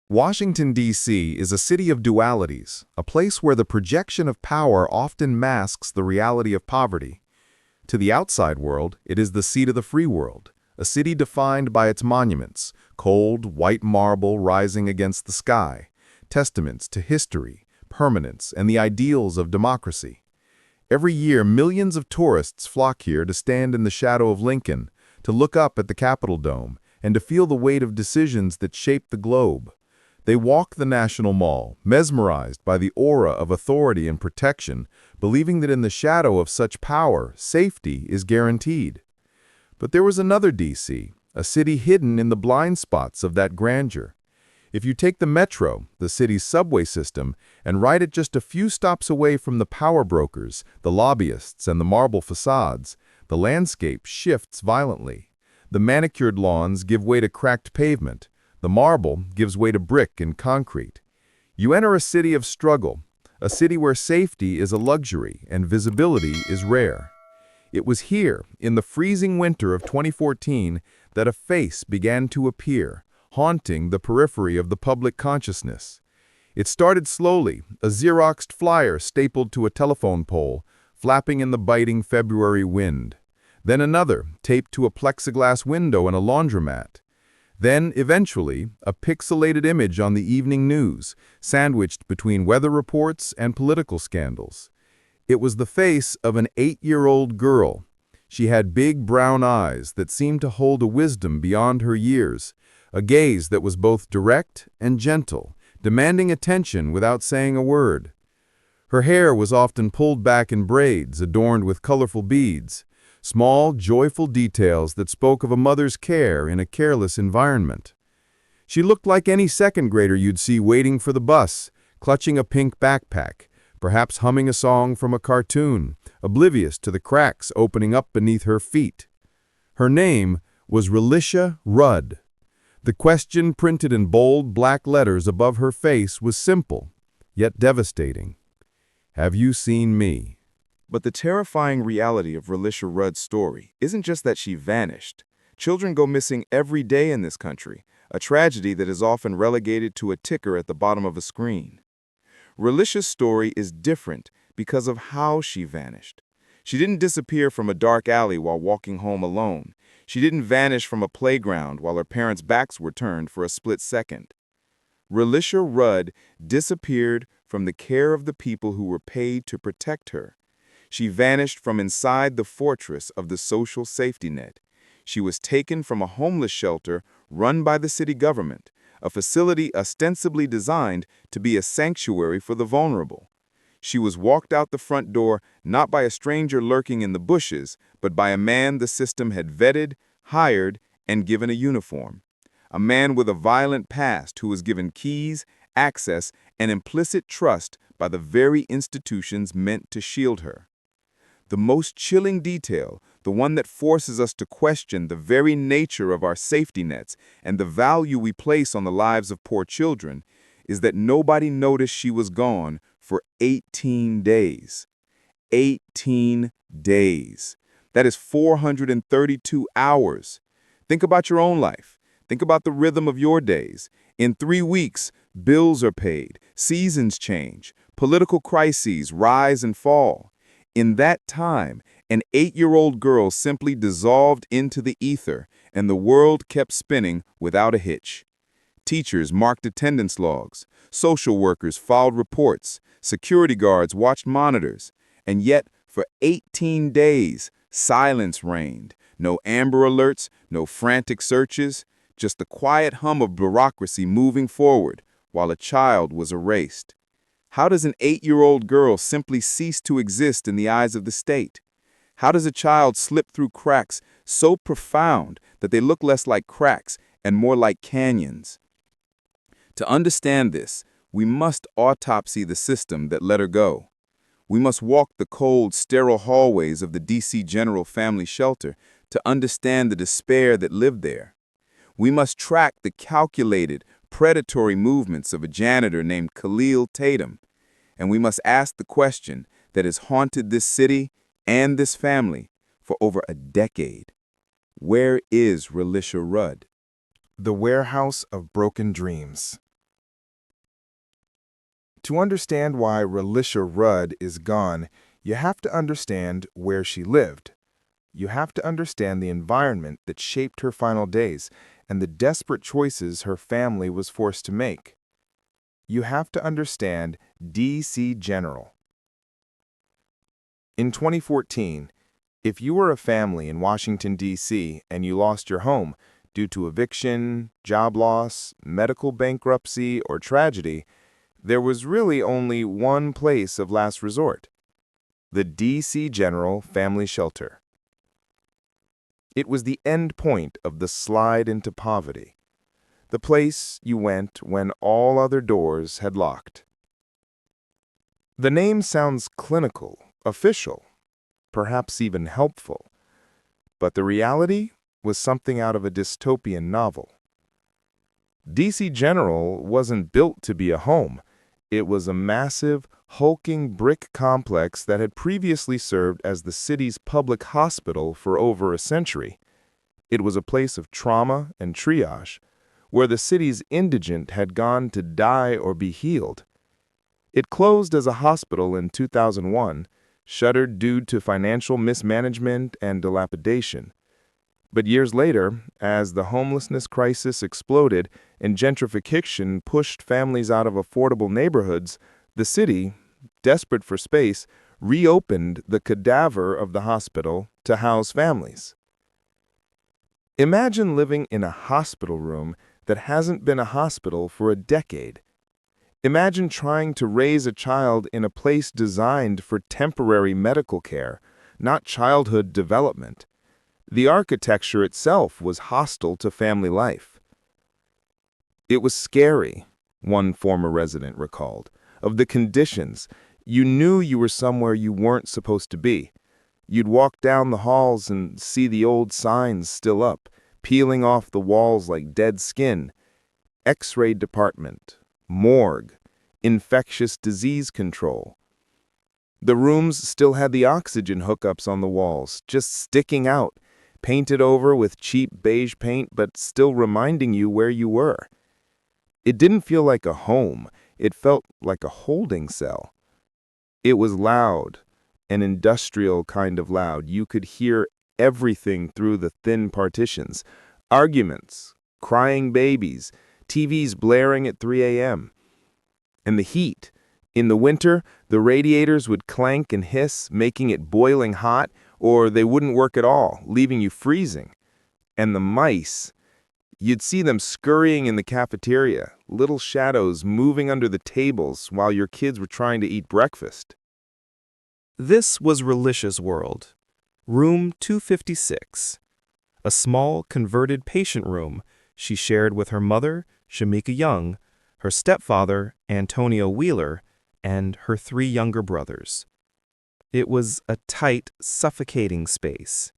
Washington, D.C. is a city of dualities, a place where the projection of power often masks the reality of poverty. To the outside world, it is the seat of the free world, a city defined by its monuments, cold, white marble rising against the sky, testaments to history, permanence, and the ideals of democracy. Every year, millions of tourists flock here to stand in the shadow of Lincoln, to look up at the Capitol Dome, and to feel the weight of decisions that shape the globe. They walk the National Mall, mesmerized by the aura of authority and protection, believing that in the shadow of such power, safety is guaranteed. But there was another D.C., a city hidden in the blind spots of that grandeur. If you take the Metro, the city's subway system, and ride it just a few stops away from the power brokers, the lobbyists, and the marble facades, the landscape shifts violently. The manicured lawns give way to cracked pavement. The marble gives way to brick and concrete. You enter a city of struggle, a city where safety is a luxury and visibility is rare. It was here, in the freezing winter of 2014, that a face began to appear, haunting the periphery of the public consciousness. It started slowly, a Xeroxed flyer stapled to a telephone pole, flapping in the biting February wind. Then another, taped to a plexiglass window in a laundromat. Then, eventually, a pixelated image on the evening news, sandwiched between weather reports and political scandals. It was the face of an 8-year-old girl. She had big brown eyes that seemed to hold a wisdom beyond her years, a gaze that was both direct and gentle, demanding attention without saying a word. Her hair was often pulled back in braids adorned with colorful beads, small, joyful details that spoke of a mother's care in a careless environment. She looked like any second grader you'd see waiting for the bus, clutching a pink backpack, perhaps humming a song from a cartoon, oblivious to the cracks opening up beneath her feet. Her name was Relisha Rudd. The question printed in bold black letters above her face was simple, yet devastating. Have you seen me? But the terrifying reality of Relisha Rudd's story isn't just that she vanished. Children go missing every day in this country, a tragedy that is often relegated to a ticker at the bottom of a screen. Relisha's story is different because of how she vanished. She didn't disappear from a dark alley while walking home alone. She didn't vanish from a playground while her parents' backs were turned for a split second. Relisha Rudd disappeared from the care of the people who were paid to protect her. She vanished from inside the fortress of the social safety net. She was taken from a homeless shelter run by the city government, a facility ostensibly designed to be a sanctuary for the vulnerable. She was walked out the front door not by a stranger lurking in the bushes, but by a man the system had vetted, hired, and given a uniform. A man with a violent past who was given keys, access, and implicit trust by the very institutions meant to shield her. The most chilling detail, the one that forces us to question the very nature of our safety nets and the value we place on the lives of poor children, is that nobody noticed she was gone for 18 days. 18 days. That is 432 hours. Think about your own life. Think about the rhythm of your days. In 3 weeks, bills are paid, seasons change, political crises rise and fall. In that time, an 8-year-old girl simply dissolved into the ether, and the world kept spinning without a hitch. Teachers marked attendance logs, social workers filed reports, security guards watched monitors, and yet, for 18 days, silence reigned. No Amber Alerts, no frantic searches, just the quiet hum of bureaucracy moving forward while a child was erased. How does an 8-year-old girl simply cease to exist in the eyes of the state? How does a child slip through cracks so profound that they look less like cracks and more like canyons? To understand this, we must autopsy the system that let her go. We must walk the cold, sterile hallways of the D.C. General Family Shelter to understand the despair that lived there. We must track the calculated, predatory movements of a janitor named Khalil Tatum, and we must ask the question that has haunted this city and this family for over a decade. Where is Relisha Rudd? The Warehouse of Broken Dreams. To understand why Relisha Rudd is gone, you have to understand where she lived. You have to understand the environment that shaped her final days and the desperate choices her family was forced to make. You have to understand D.C. General. In 2014, if you were a family in Washington, D.C., and you lost your home due to eviction, job loss, medical bankruptcy, or tragedy, there was really only one place of last resort: the D.C. General Family Shelter. It was the end point of the slide into poverty, the place you went when all other doors had locked. The name sounds clinical, official, perhaps even helpful, but the reality was something out of a dystopian novel. D.C. General wasn't built to be a home. It was a massive, hulking brick complex that had previously served as the city's public hospital for over a century. It was a place of trauma and triage, where the city's indigent had gone to die or be healed. It closed as a hospital in 2001, shuttered due to financial mismanagement and dilapidation. But years later, as the homelessness crisis exploded and gentrification pushed families out of affordable neighborhoods, the city, desperate for space, reopened the cadaver of the hospital to house families. Imagine living in a hospital room that hasn't been a hospital for a decade. Imagine trying to raise a child in a place designed for temporary medical care, not childhood development. The architecture itself was hostile to family life. It was scary, one former resident recalled, of the conditions. You knew you were somewhere you weren't supposed to be. You'd walk down the halls and see the old signs still up, peeling off the walls like dead skin. X-ray department, morgue, infectious disease control. The rooms still had the oxygen hookups on the walls, just sticking out, painted over with cheap beige paint, but still reminding you where you were. It didn't feel like a home. It felt like a holding cell. It was loud, an industrial kind of loud. You could hear everything through the thin partitions. Arguments, crying babies, TVs blaring at 3 a.m. And the heat. In the winter, the radiators would clank and hiss, making it boiling hot, or they wouldn't work at all, leaving you freezing. And the mice. You'd see them scurrying in the cafeteria, little shadows moving under the tables while your kids were trying to eat breakfast. This was Relisha's world. Room 256. A small, converted patient room she shared with her mother, Shamika Young, her stepfather, Antonio Wheeler, and her 3 younger brothers. It was a tight, suffocating space.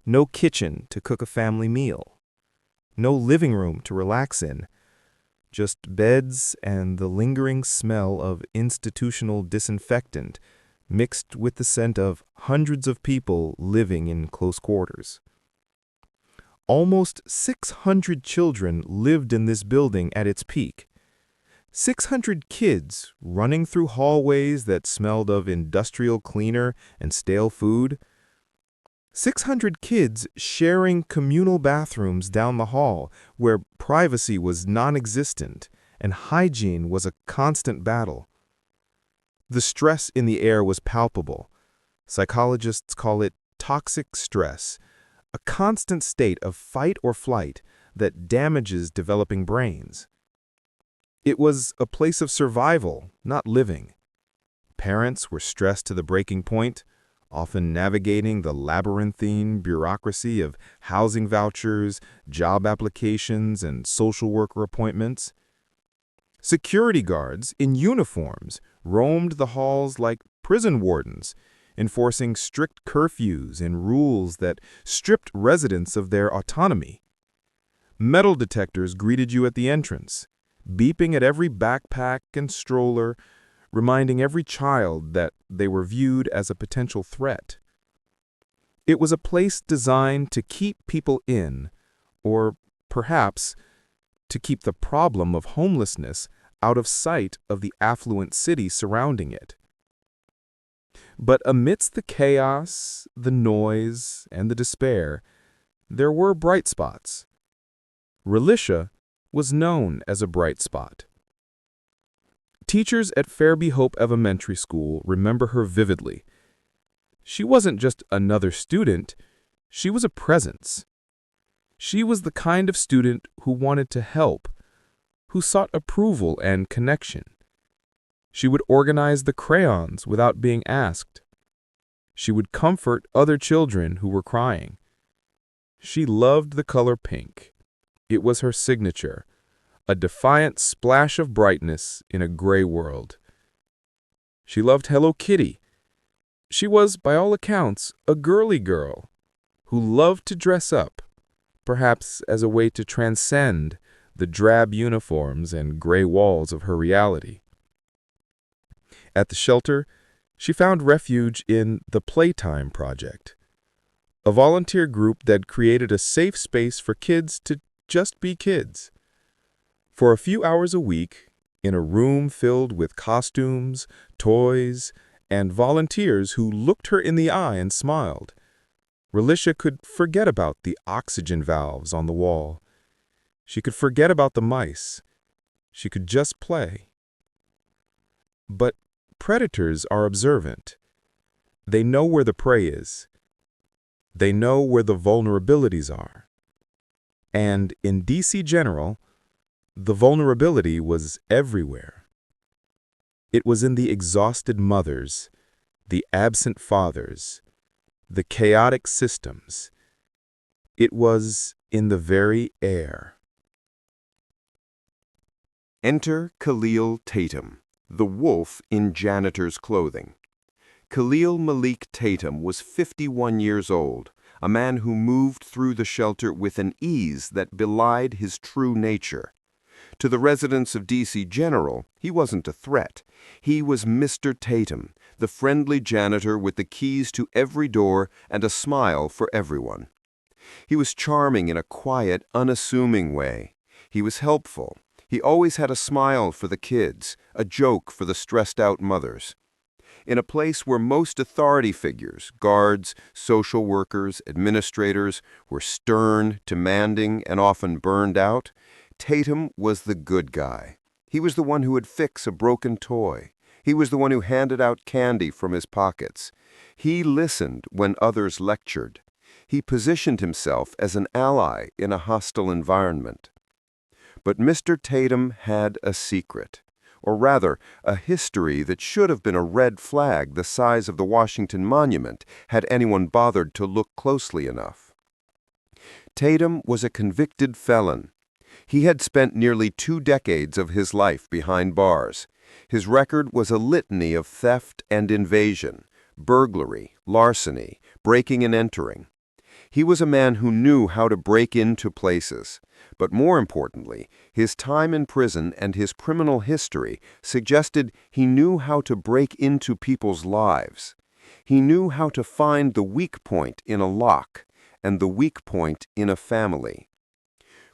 No kitchen to cook a family meal. No living room to relax in. Just beds and the lingering smell of institutional disinfectant mixed with the scent of hundreds of people living in close quarters. Almost 600 children lived in this building at its peak. 600 kids running through hallways that smelled of industrial cleaner and stale food. 600 kids sharing communal bathrooms down the hall where privacy was non-existent and hygiene was a constant battle. The stress in the air was palpable. Psychologists call it toxic stress, a constant state of fight or flight that damages developing brains. It was a place of survival, not living. Parents were stressed to the breaking point, often navigating the labyrinthine bureaucracy of housing vouchers, job applications, and social worker appointments. Security guards in uniforms roamed the halls like prison wardens, enforcing strict curfews and rules that stripped residents of their autonomy. Metal detectors greeted you at the entrance, beeping at every backpack and stroller, reminding every child that they were viewed as a potential threat. It was a place designed to keep people in, or perhaps to keep the problem of homelessness out of sight of the affluent city surrounding it. But amidst the chaos, the noise, and the despair, there were bright spots. Relisha was known as a bright spot. Teachers at Fairby Hope Elementary School remember her vividly. She wasn't just another student, she was a presence. She was the kind of student who wanted to help, who sought approval and connection. She would organize the crayons without being asked. She would comfort other children who were crying. She loved the color pink. It was her signature, a defiant splash of brightness in a gray world. She loved Hello Kitty. She was, by all accounts, a girly girl who loved to dress up, perhaps as a way to transcend the drab uniforms and gray walls of her reality. At the shelter, she found refuge in the Playtime Project, a volunteer group that created a safe space for kids to just be kids. For a few hours a week, in a room filled with costumes, toys, and volunteers who looked her in the eye and smiled, Relisha could forget about the oxygen valves on the wall. She could forget about the mice. She could just play. But predators are observant. They know where the prey is. They know where the vulnerabilities are. And in DC General, the vulnerability was everywhere. It was in the exhausted mothers, the absent fathers, the chaotic systems. It was in the very air. Enter Khalil Tatum, the wolf in janitor's clothing. Khalil Malik Tatum was 51 years old, a man who moved through the shelter with an ease that belied his true nature. To the residents of DC General, he wasn't a threat. He was Mr. Tatum, the friendly janitor with the keys to every door and a smile for everyone. He was charming in a quiet, unassuming way. He was helpful. He always had a smile for the kids, a joke for the stressed-out mothers. In a place where most authority figures, guards, social workers, administrators, were stern, demanding, and often burned out, Tatum was the good guy. He was the one who would fix a broken toy. He was the one who handed out candy from his pockets. He listened when others lectured. He positioned himself as an ally in a hostile environment. But Mr. Tatum had a secret, or rather, a history that should have been a red flag the size of the Washington Monument had anyone bothered to look closely enough. Tatum was a convicted felon. He had spent nearly 2 decades of his life behind bars. His record was a litany of theft and invasion, burglary, larceny, breaking and entering. He was a man who knew how to break into places. But more importantly, his time in prison and his criminal history suggested he knew how to break into people's lives. He knew how to find the weak point in a lock and the weak point in a family.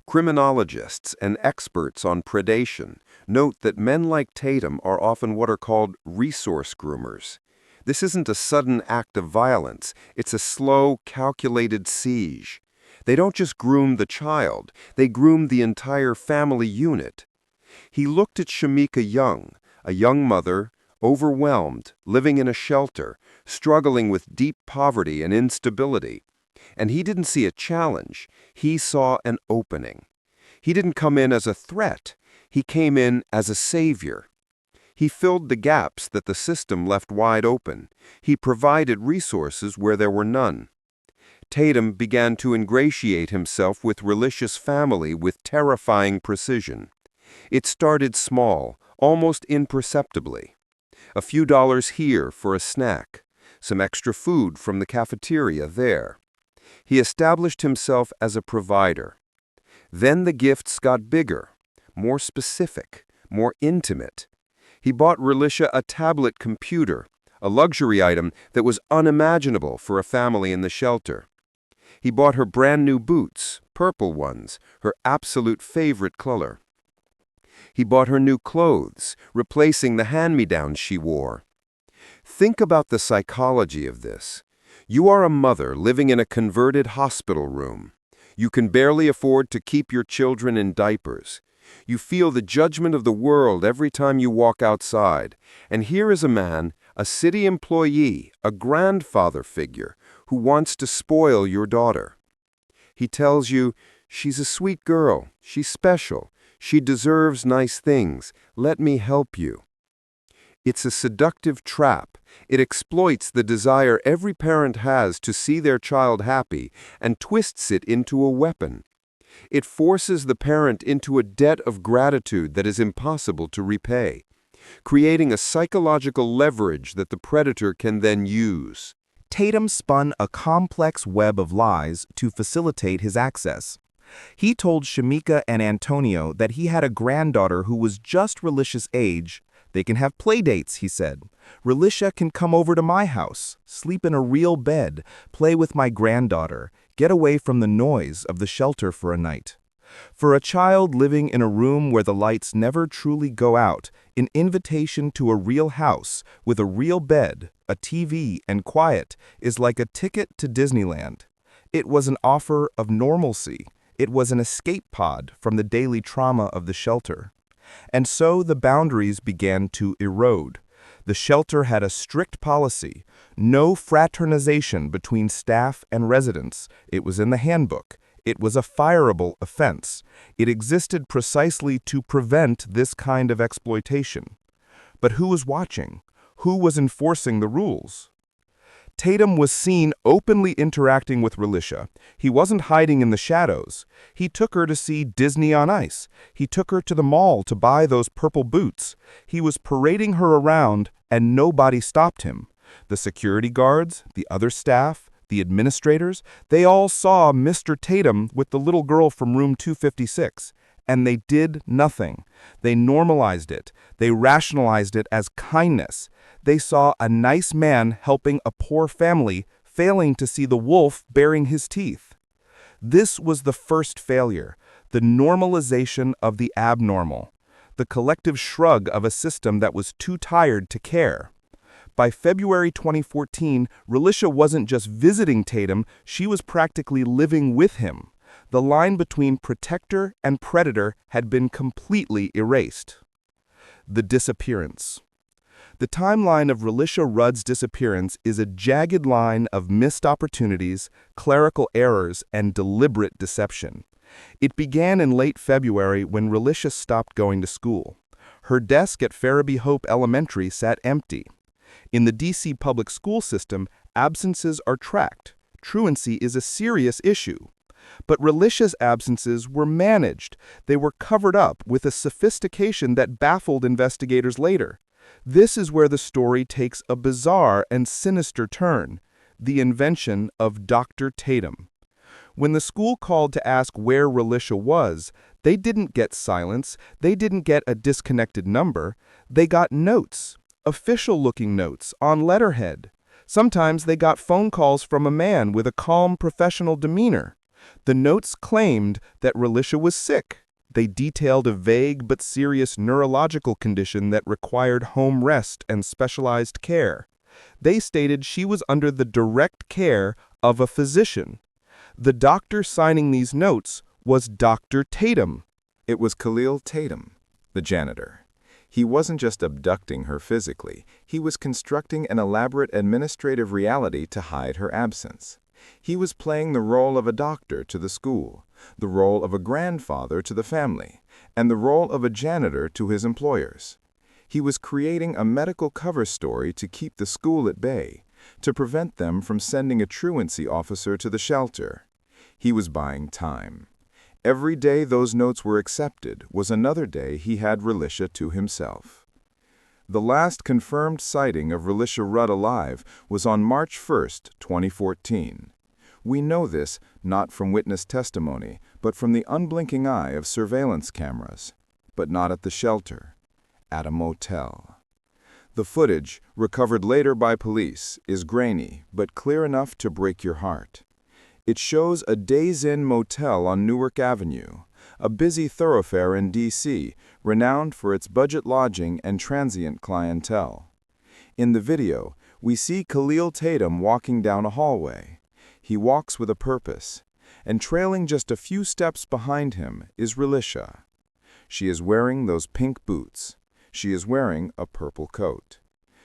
Criminologists and experts on predation note that men like Tatum are often what are called resource groomers. This isn't a sudden act of violence, it's a slow, calculated siege. They don't just groom the child, they groom the entire family unit. He looked at Shamika Young, a young mother, overwhelmed, living in a shelter, struggling with deep poverty and instability. And he didn't see a challenge, he saw an opening. He didn't come in as a threat, he came in as a savior. He filled the gaps that the system left wide open. He provided resources where there were none. Tatum began to ingratiate himself with Relisha's family with terrifying precision. It started small, almost imperceptibly. A few dollars here for a snack, some extra food from the cafeteria there. He established himself as a provider. Then the gifts got bigger, more specific, more intimate. He bought Relisha a tablet computer, a luxury item that was unimaginable for a family in the shelter. He bought her brand new boots, purple ones, her absolute favorite color. He bought her new clothes, replacing the hand-me-downs she wore. Think about the psychology of this. You are a mother living in a converted hospital room. You can barely afford to keep your children in diapers. You feel the judgment of the world every time you walk outside. And here is a man, a city employee, a grandfather figure, who wants to spoil your daughter. He tells you, "She's a sweet girl, she's special, she deserves nice things, let me help you." It's a seductive trap. It exploits the desire every parent has to see their child happy and twists it into a weapon. It forces the parent into a debt of gratitude that is impossible to repay, creating a psychological leverage that the predator can then use. Tatum spun a complex web of lies to facilitate his access. He told Shamika and Antonio that he had a granddaughter who was just Relisha's age. They can have play dates, he said. Relisha can come over to my house, sleep in a real bed, play with my granddaughter, get away from the noise of the shelter for a night. For a child living in a room where the lights never truly go out, an invitation to a real house with a real bed, a TV, and quiet is like a ticket to Disneyland. It was an offer of normalcy. It was an escape pod from the daily trauma of the shelter. And so the boundaries began to erode. The shelter had a strict policy, no fraternization between staff and residents. It was in the handbook. It was a fireable offense. It existed precisely to prevent this kind of exploitation. But who was watching? Who was enforcing the rules? Tatum was seen openly interacting with Relisha. He wasn't hiding in the shadows. He took her to see Disney on Ice. He took her to the mall to buy those purple boots. He was parading her around, and nobody stopped him. The security guards, the other staff, the administrators, they all saw Mr. Tatum with the little girl from room 256. And they did nothing. They normalized it. They rationalized it as kindness. They saw a nice man helping a poor family, failing to see the wolf baring his teeth. This was the first failure, the normalization of the abnormal, the collective shrug of a system that was too tired to care. By February 2014, Relisha wasn't just visiting Tatum, she was practically living with him. The line between protector and predator had been completely erased. The disappearance. The timeline of Relisha Rudd's disappearance is a jagged line of missed opportunities, clerical errors, and deliberate deception. It began in late February when Relisha stopped going to school. Her desk at Farabee Hope Elementary sat empty. In the D.C. public school system, absences are tracked. Truancy is a serious issue. But Relisha's absences were managed. They were covered up with a sophistication that baffled investigators later. This is where the story takes a bizarre and sinister turn, the invention of Dr. Tatum. When the school called to ask where Relisha was, they didn't get silence, they didn't get a disconnected number, they got notes, official-looking notes on letterhead. Sometimes they got phone calls from a man with a calm professional demeanor. The notes claimed that Relisha was sick. They detailed a vague but serious neurological condition that required home rest and specialized care. They stated she was under the direct care of a physician. The doctor signing these notes was Dr. Tatum. It was Khalil Tatum, the janitor. He wasn't just abducting her physically, he was constructing an elaborate administrative reality to hide her absence. He was playing the role of a doctor to the school, the role of a grandfather to the family, and the role of a janitor to his employers. He was creating a medical cover story to keep the school at bay, to prevent them from sending a truancy officer to the shelter. He was buying time. Every day those notes were accepted was another day he had Relisha to himself. The last confirmed sighting of Relisha Rudd alive was on March 1, 2014. We know this not from witness testimony, but from the unblinking eye of surveillance cameras. But not at the shelter, at a motel. The footage, recovered later by police, is grainy, but clear enough to break your heart. It shows a Days Inn motel on Newark Avenue, a busy thoroughfare in D.C., renowned for its budget lodging and transient clientele. In the video, we see Khalil Tatum walking down a hallway. He walks with a purpose, and trailing just a few steps behind him is Relisha. She is wearing those pink boots. She is wearing a purple coat.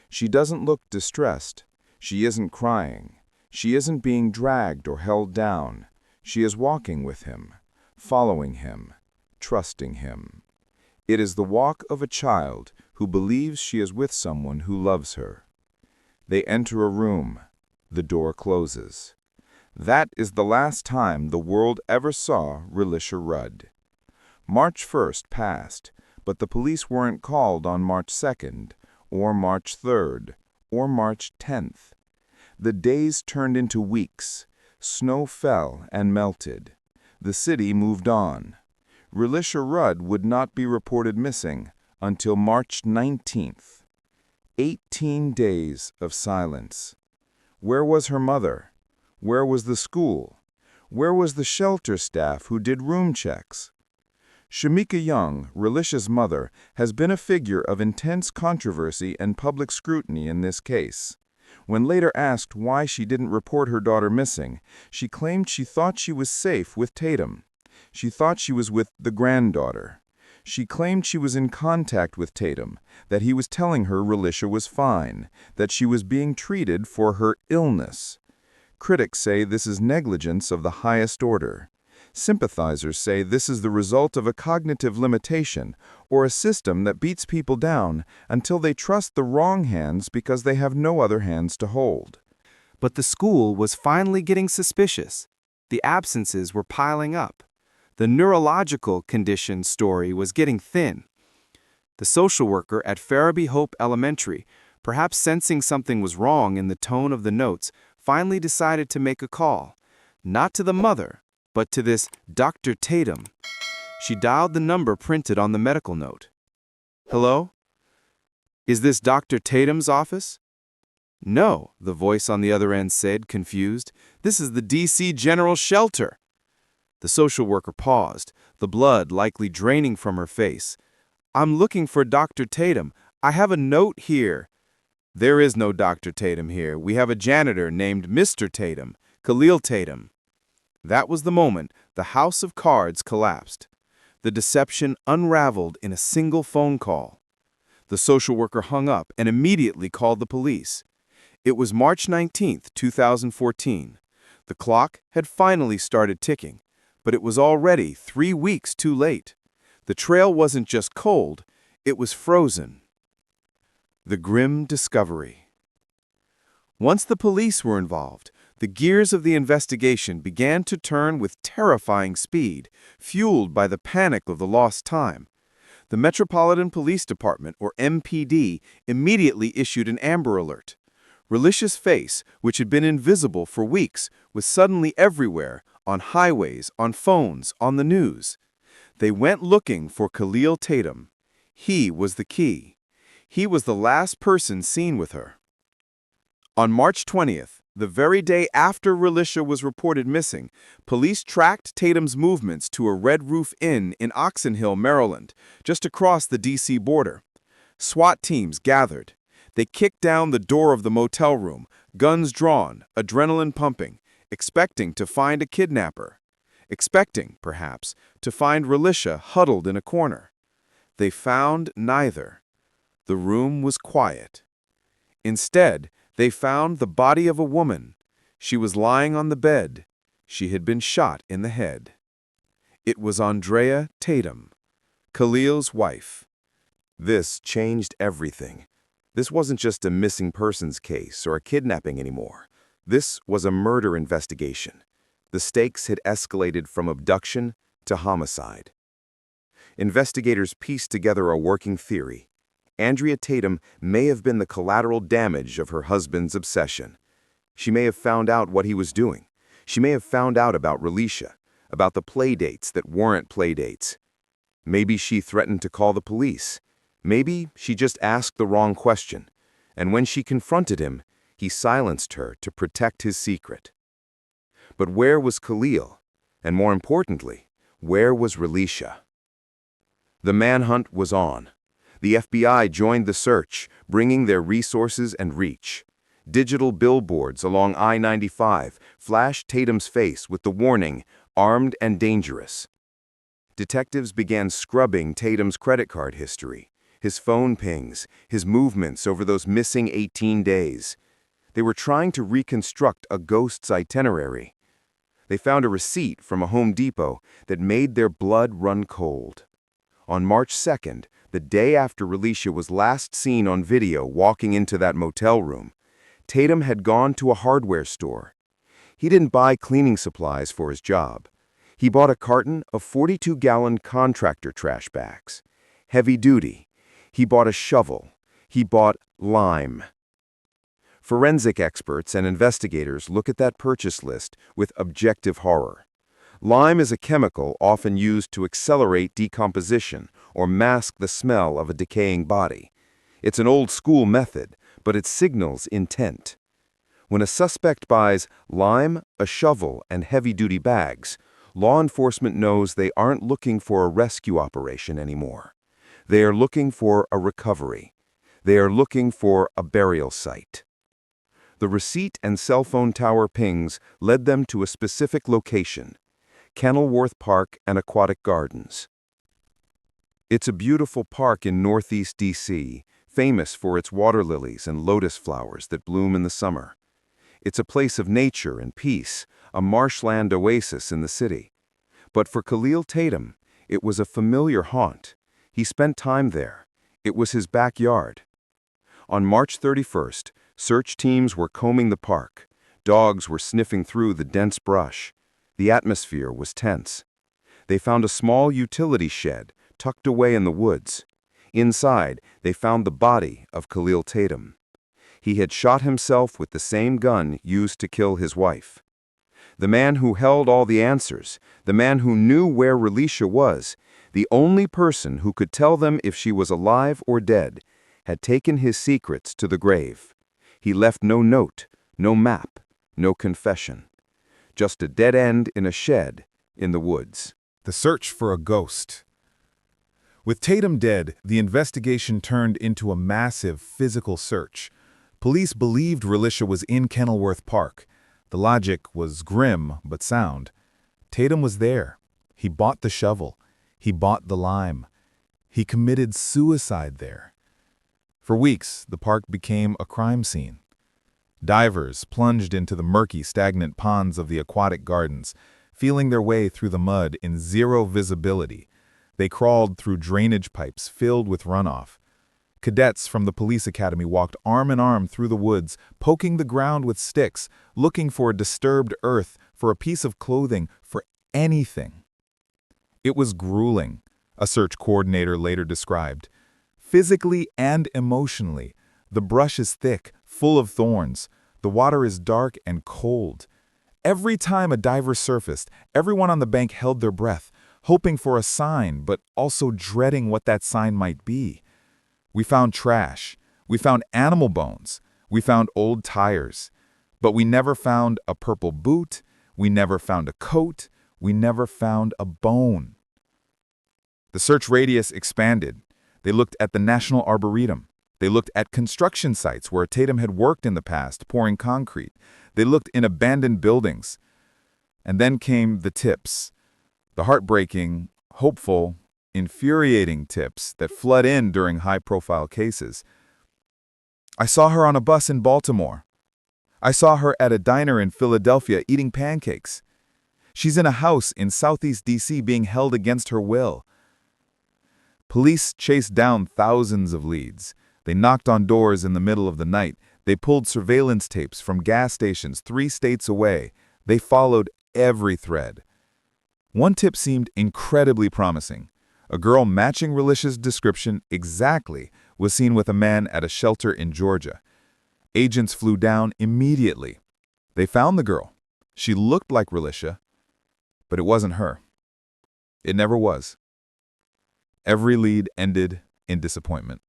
She doesn't look distressed. She isn't crying. She isn't being dragged or held down. She is walking with him, following him, trusting him. It is the walk of a child who believes she is with someone who loves her. They enter a room. The door closes. That is the last time the world ever saw Relisha Rudd. March 1st passed, but the police weren't called on March 2nd, or March 3rd, or March 10th. The days turned into weeks. Snow fell and melted. The city moved on. Relisha Rudd would not be reported missing until March 19th. 18 days of silence. Where was her mother? Where was the school? Where was the shelter staff who did room checks? Shamika Young, Relisha's mother, has been a figure of intense controversy and public scrutiny in this case. When later asked why she didn't report her daughter missing, she claimed she thought she was safe with Tatum. She thought she was with the granddaughter. She claimed she was in contact with Tatum, that he was telling her Relisha was fine, that she was being treated for her illness. Critics say this is negligence of the highest order. Sympathizers say this is the result of a cognitive limitation or a system that beats people down until they trust the wrong hands because they have no other hands to hold. But the school was finally getting suspicious. The absences were piling up. The neurological condition story was getting thin. The social worker at Farabee Hope Elementary, perhaps sensing something was wrong in the tone of the notes, finally decided to make a call, not to the mother, but to this Dr. Tatum. She dialed the number printed on the medical note. "Hello? Is this Dr. Tatum's office?" "No," the voice on the other end said, confused. "This is the D.C. General Shelter." The social worker paused, the blood likely draining from her face. "I'm looking for Dr. Tatum. I have a note here." "There is no Dr. Tatum here. We have a janitor named Mr. Tatum, Khalil Tatum." That was the moment the house of cards collapsed. The deception unraveled in a single phone call. The social worker hung up and immediately called the police. It was March 19th, 2014. The clock had finally started ticking, but it was already 3 weeks too late. The trail wasn't just cold, it was frozen. The grim discovery. Once the police were involved, the gears of the investigation began to turn with terrifying speed, fueled by the panic of the lost time. The Metropolitan Police Department, or MPD, immediately issued an Amber Alert. Relisha's face, which had been invisible for weeks, was suddenly everywhere, on highways, on phones, on the news. They went looking for Khalil Tatum. He was the key. He was the last person seen with her. On March 20th, the very day after Relisha was reported missing, police tracked Tatum's movements to a Red Roof Inn in Oxon Hill, Maryland, just across the D.C. border. SWAT teams gathered. They kicked down the door of the motel room, guns drawn, adrenaline pumping, expecting to find a kidnapper. Expecting, perhaps, to find Relisha huddled in a corner. They found neither. The room was quiet. Instead, they found the body of a woman. She was lying on the bed. She had been shot in the head. It was Andrea Tatum, Khalil's wife. This changed everything. This wasn't just a missing persons case or a kidnapping anymore. This was a murder investigation. The stakes had escalated from abduction to homicide. Investigators pieced together a working theory. Andrea Tatum may have been the collateral damage of her husband's obsession. She may have found out what he was doing. She may have found out about Relisha, about the playdates that weren't playdates. Maybe she threatened to call the police. Maybe she just asked the wrong question, and when she confronted him, he silenced her to protect his secret. But where was Khalil? And more importantly, Where was Relisha? The manhunt was on. The FBI joined the search, bringing their resources and reach. Digital billboards along I-95 flashed Tatum's face with the warning, "Armed and dangerous." Detectives began scrubbing Tatum's credit card history, his phone pings, his movements over those missing 18 days. They were trying to reconstruct a ghost's itinerary. They found a receipt from a Home Depot that made their blood run cold. On March 2nd, the day after Relisha was last seen on video walking into that motel room, Tatum had gone to a hardware store. He didn't buy cleaning supplies for his job. He bought a carton of 42-gallon contractor trash bags. Heavy duty. He bought a shovel. He bought lime. Forensic experts and investigators look at that purchase list with objective horror. Lime is a chemical often used to accelerate decomposition or mask the smell of a decaying body. It's an old-school method, but it signals intent. When a suspect buys lime, a shovel, and heavy-duty bags, law enforcement knows they aren't looking for a rescue operation anymore. They are looking for a recovery. They are looking for a burial site. The receipt and cell phone tower pings led them to a specific location, Kenilworth Park and Aquatic Gardens. It's a beautiful park in northeast D.C., famous for its water lilies and lotus flowers that bloom in the summer. It's a place of nature and peace, a marshland oasis in the city. But for Khalil Tatum, it was a familiar haunt. He spent time there. It was his backyard. On March 31st, search teams were combing the park. Dogs were sniffing through the dense brush. The atmosphere was tense. They found a small utility shed tucked away in the woods. Inside, they found the body of Khalil Tatum. He had shot himself with the same gun used to kill his wife. The man who held all the answers, the man who knew where Relisha was, the only person who could tell them if she was alive or dead, had taken his secrets to the grave. He left no note, no map, no confession. Just a dead end in a shed in the woods. The search for a ghost. With Tatum dead, the investigation turned into a massive physical search. Police believed Relisha was in Kenilworth Park. The logic was grim but sound. Tatum was there. He bought the shovel. He bought the lime. He committed suicide there. For weeks, the park became a crime scene. Divers plunged into the murky, stagnant ponds of the aquatic gardens, feeling their way through the mud in zero visibility. They crawled through drainage pipes filled with runoff. Cadets from the police academy walked arm in arm through the woods, poking the ground with sticks, looking for a disturbed earth, for a piece of clothing, for anything. It was grueling, a search coordinator later described. Physically and emotionally, the brush is thick, full of thorns. The water is dark and cold. Every time a diver surfaced, everyone on the bank held their breath, hoping for a sign, but also dreading what that sign might be. We found trash. We found animal bones. We found old tires. But we never found a purple boot. We never found a coat. We never found a bone. The search radius expanded. They looked at the National Arboretum. They looked at construction sites where Tatum had worked in the past, pouring concrete. They looked in abandoned buildings. And then came the tips. The heartbreaking, hopeful, infuriating tips that flood in during high-profile cases. I saw her on a bus in Baltimore. I saw her at a diner in Philadelphia eating pancakes. She's in a house in Southeast D.C. being held against her will. Police chased down thousands of leads. They knocked on doors in the middle of the night. They pulled surveillance tapes from gas stations 3 states away. They followed every thread. One tip seemed incredibly promising. A girl matching Relisha's description exactly was seen with a man at a shelter in Georgia. Agents flew down immediately. They found the girl. She looked like Relisha, but it wasn't her. It never was. Every lead ended in disappointment.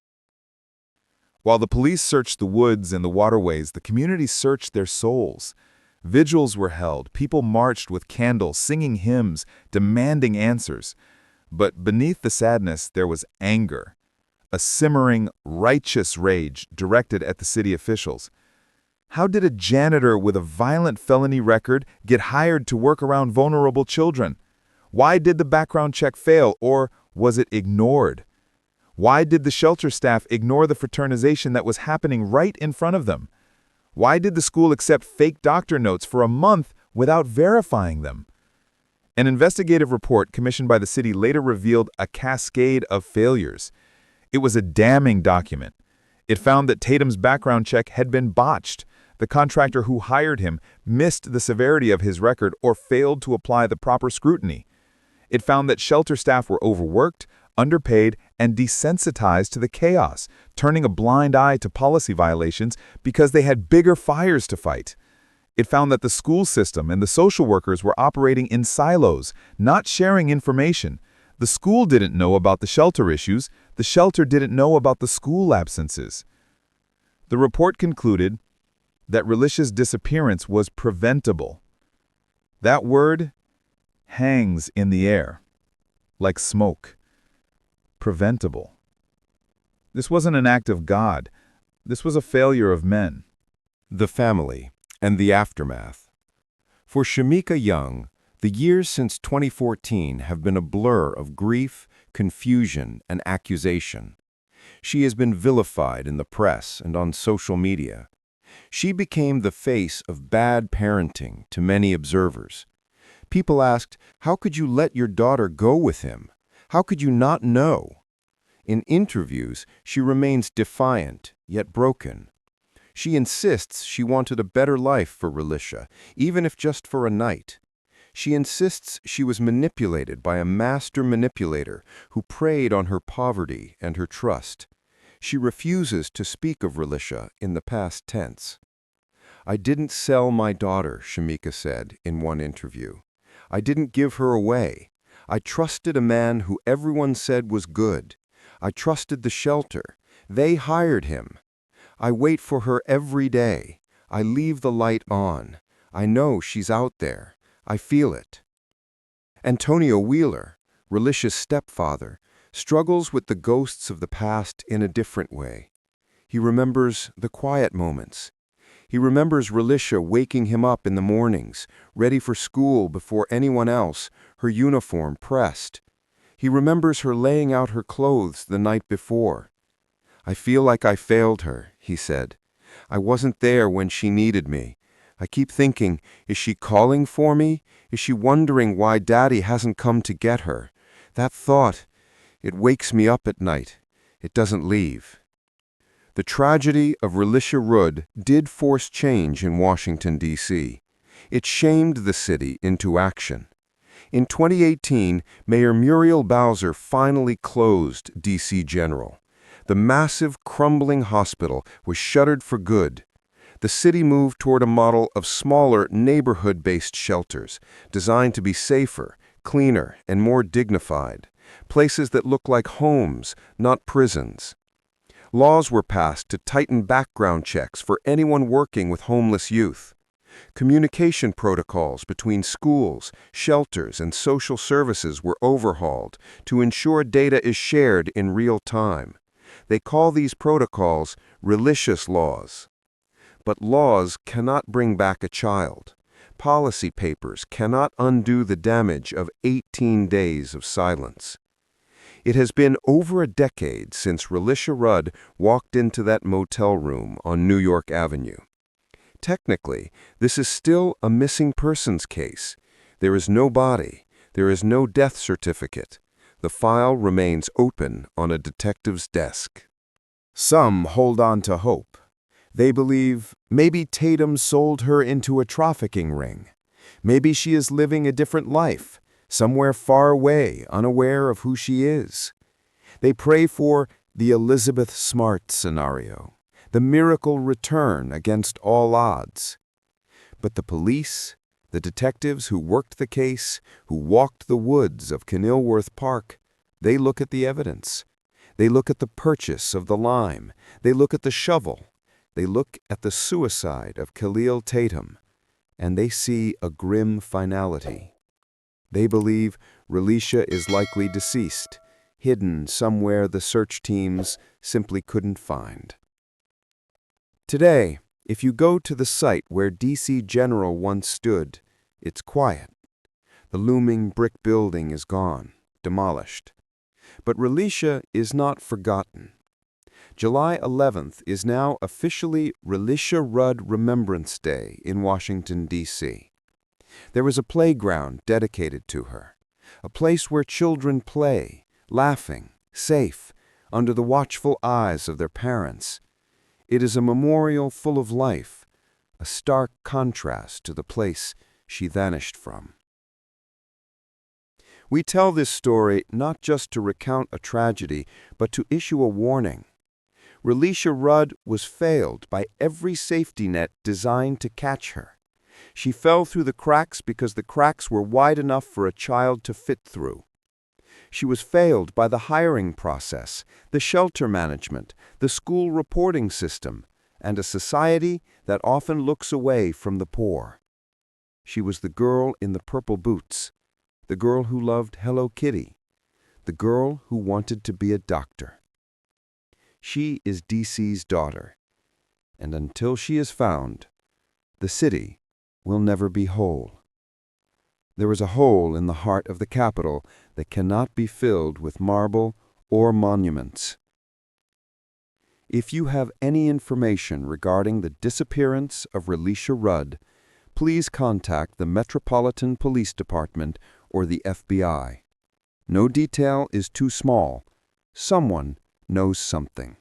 While the police searched the woods and the waterways, the community searched their souls. Vigils were held, people marched with candles, singing hymns, demanding answers. But beneath the sadness, there was anger, a simmering, righteous rage directed at the city officials. How did a janitor with a violent felony record get hired to work around vulnerable children? Why did the background check fail, or was it ignored? Why did the shelter staff ignore the fraternization that was happening right in front of them? Why did the school accept fake doctor notes for a month without verifying them? An investigative report commissioned by the city later revealed a cascade of failures. It was a damning document. It found that Tatum's background check had been botched. The contractor who hired him missed the severity of his record or failed to apply the proper scrutiny. It found that shelter staff were overworked, underpaid, and desensitized to the chaos, turning a blind eye to policy violations because they had bigger fires to fight. It found that the school system and the social workers were operating in silos, not sharing information. The school didn't know about the shelter issues. The shelter didn't know about the school absences. The report concluded that Relisha's disappearance was preventable. That word hangs in the air, like smoke. Preventable. This wasn't an act of God. This was a failure of men. The family and the aftermath. For Shamika Young, the years since 2014 have been a blur of grief, confusion, and accusation. She has been vilified in the press and on social media. She became the face of bad parenting to many observers. People asked, "How could you let your daughter go with him? How could you not know?" In interviews, she remains defiant, yet broken. She insists she wanted a better life for Relisha, even if just for a night. She insists she was manipulated by a master manipulator who preyed on her poverty and her trust. She refuses to speak of Relisha in the past tense. "I didn't sell my daughter," Shamika said in one interview. "I didn't give her away. I trusted a man who everyone said was good. I trusted the shelter. They hired him. I wait for her every day. I leave the light on. I know she's out there. I feel it." Antonio Wheeler, Relisha's stepfather, struggles with the ghosts of the past in a different way. He remembers the quiet moments. He remembers Relisha waking him up in the mornings, ready for school before anyone else, her uniform pressed. He remembers her laying out her clothes the night before. "I feel like I failed her," he said. "I wasn't there when she needed me. I keep thinking, is she calling for me? Is she wondering why Daddy hasn't come to get her? That thought, it wakes me up at night. It doesn't leave." The tragedy of Relisha Rudd did force change in Washington, D.C. It shamed the city into action. In 2018, Mayor Muriel Bowser finally closed D.C. General. The massive, crumbling hospital was shuttered for good. The city moved toward a model of smaller, neighborhood-based shelters, designed to be safer, cleaner, and more dignified. Places that look like homes, not prisons. Laws were passed to tighten background checks for anyone working with homeless youth. Communication protocols between schools, shelters, and social services were overhauled to ensure data is shared in real time. They call these protocols Relisha's laws. But laws cannot bring back a child. Policy papers cannot undo the damage of 18 days of silence. It has been over a decade since Relisha Rudd walked into that motel room on New York Avenue. Technically, this is still a missing persons case. There is no body. There is no death certificate. The file remains open on a detective's desk. Some hold on to hope. They believe maybe Tatum sold her into a trafficking ring. Maybe she is living a different life, somewhere far away, unaware of who she is. They pray for the Elizabeth Smart scenario, the miracle return against all odds. But the police, the detectives who worked the case, who walked the woods of Kenilworth Park, they look at the evidence. They look at the purchase of the lime. They look at the shovel. They look at the suicide of Khalil Tatum. and they see a grim finality. They believe Relisha is likely deceased, hidden somewhere the search teams simply couldn't find. Today, if you go to the site where DC General once stood, it's quiet. The looming brick building is gone, demolished. But Relisha is not forgotten. July 11th is now officially Relisha Rudd Remembrance Day in Washington, D.C. There is a playground dedicated to her, a place where children play, laughing, safe, under the watchful eyes of their parents. It is a memorial full of life, a stark contrast to the place she vanished from. We tell this story not just to recount a tragedy, but to issue a warning. Relisha Rudd was failed by every safety net designed to catch her. She fell through the cracks because the cracks were wide enough for a child to fit through. She was failed by the hiring process, the shelter management, the school reporting system, and a society that often looks away from the poor. She was the girl in the purple boots, the girl who loved Hello Kitty, the girl who wanted to be a doctor. She is DC's daughter, and until she is found, the city will never be whole. There is a hole in the heart of the capital that cannot be filled with marble or monuments. If you have any information regarding the disappearance of Relisha Rudd, please contact the Metropolitan Police Department or the FBI. No detail is too small. Someone knows something.